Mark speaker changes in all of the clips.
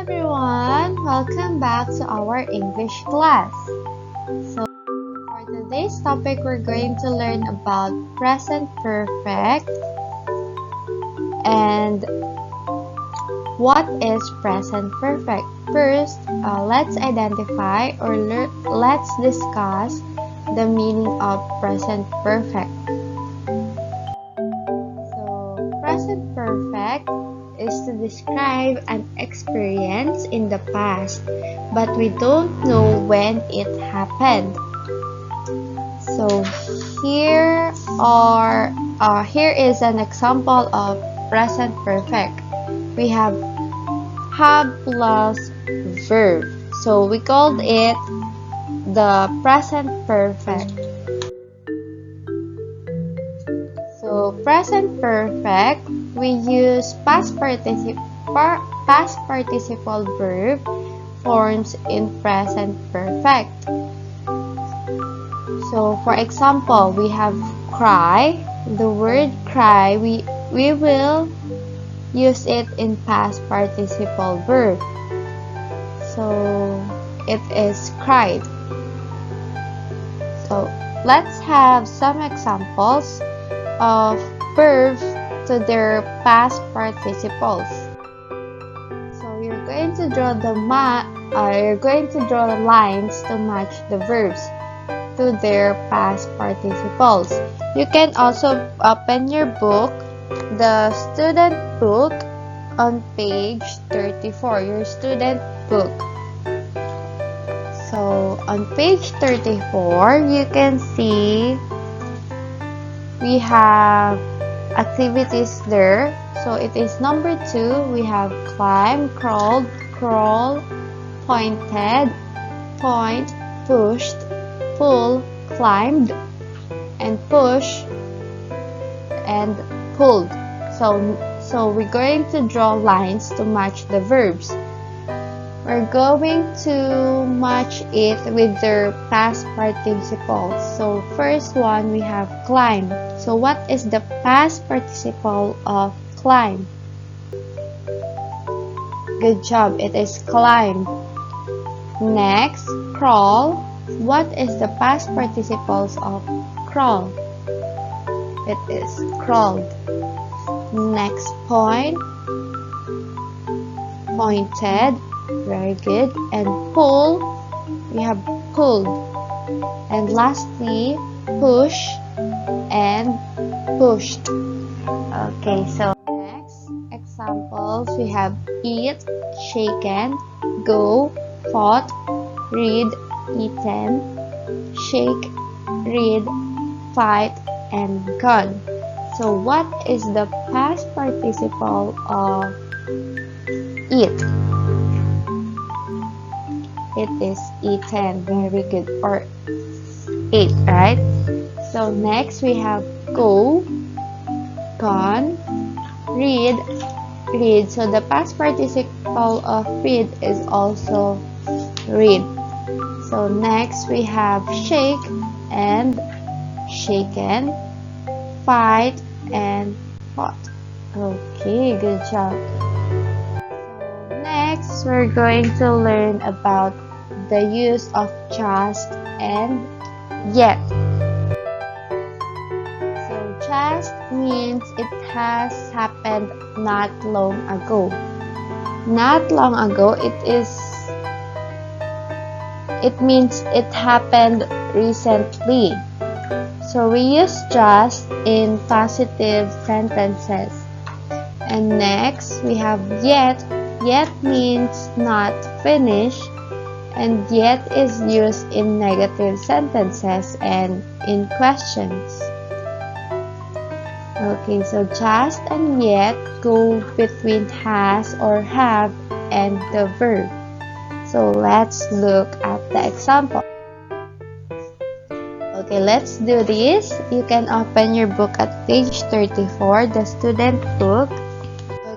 Speaker 1: everyone, welcome back to our English class. So for today's topic, we're going to learn about present perfect and what is present perfect. First, let's identify or let's discuss the meaning of present perfect. So present perfect is to describe an experience in the past, but we don't know when it happened. So here is an example of present perfect. We have plus verb. So we called it the present perfect. So present perfect, we use past participle verb forms in present perfect. So for example, we have cry. The word cry, we will use it in past participle verb. So it is cried. So let's have some examples of verbs to their past participles. So you're going to draw the lines to match the verbs to their past participles. You can also open your book, the student book, on page 34, your student book. So on page 34, you can see we have activities there. So it is number 2. We have climb, crawled, crawl, pointed, point, pushed, pull, climbed, and push, and pulled. So we're going to draw lines to match the verbs. We're going to match it with their past participles. So first one, we have climb. So what is the past participle of climb? Good job, it is climb. Next, crawl. What is the past participles of crawl? It is crawled. Next point, pointed. Very good. And pull, we have pulled. And lastly, push and pushed. Okay, so next examples, we have eat, shaken, go, fought, read, eaten, shake, read, fight, and gone. So what is the past participle of eat? It is eaten. Very good. Or ate, right? So next we have go, gone, read, read. So the past participle of read is also read. So next we have shake and shaken, fight and fought. Okay, good job. So next we're going to learn about the use of just and yet. So just means it has happened not long ago. Not long ago, it means it happened recently. So we use just in positive sentences. And next we have yet. Yet means not finished, and yet is used in negative sentences and in questions. Okay, so just and yet go between has or have and the verb. So let's look at the example. Okay, let's do this. You can open your book at page 34, the student book.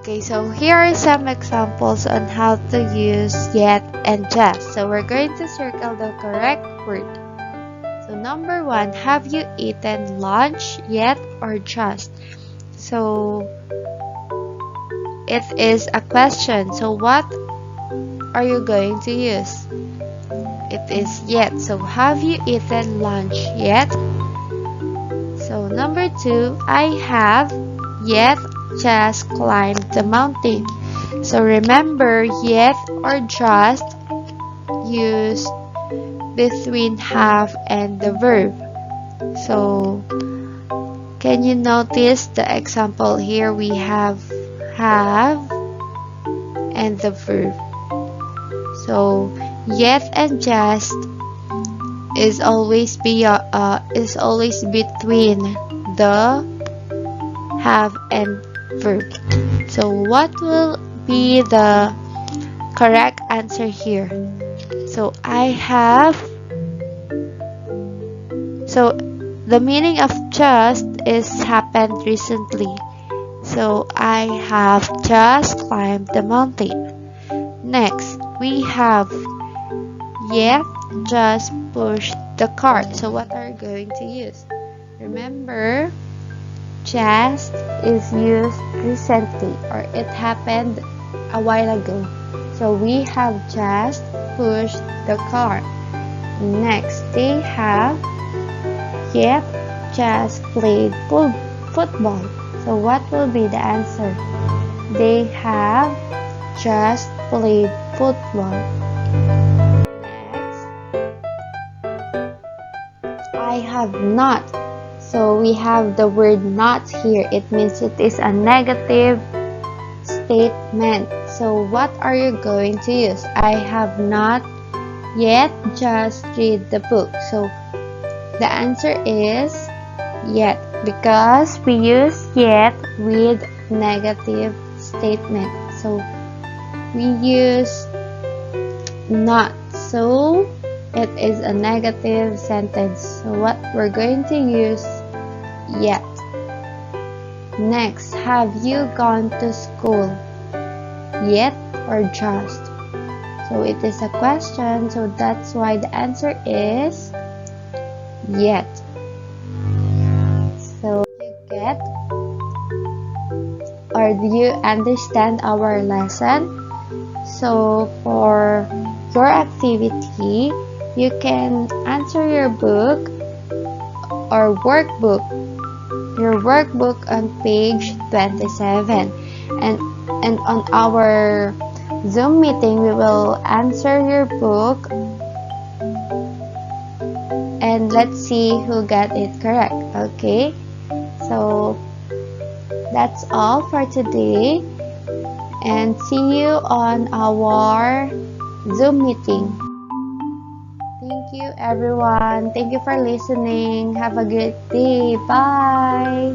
Speaker 1: Okay, so here are some examples on how to use yet and just. So we're going to circle the correct word. So number 1, have you eaten lunch yet or just? So it is a question. So what are you going to use? It is yet. So have you eaten lunch yet? So number 2, I have yet just climbed the mountain. So remember, yet or just use between have and the verb. So can you notice the example here? We have and the verb. So yet and just is always between the have and verb. So what will be the correct answer here? So I have, so the meaning of just is happened recently. So I have just climbed the mountain. Next, we have yet just pushed the cart. So what are you going to use? Remember, just is used recently, or it happened a while ago. So we have just pushed the cart. Next, they have yet just played football. So what will be the answer? They have just played football. Next, I have not. So we have the word not here. It means it is a negative statement. So what are you going to use? I have not yet just read the book. So the answer is yet, because we use yet with negative statement. So we use not. So it is a negative sentence. So what we're going to use yet. Next, have you gone to school yet or just? So it is a question, so that's why the answer is yet. So you get, or do you understand our lesson? So for your activity, you can answer your book or your workbook on page 27, and on our Zoom meeting we will answer your book, and let's see who got it correct. Okay, so that's all for today, and see you on our Zoom meeting. Thank you everyone. Thank you for listening. Have a good day. Bye.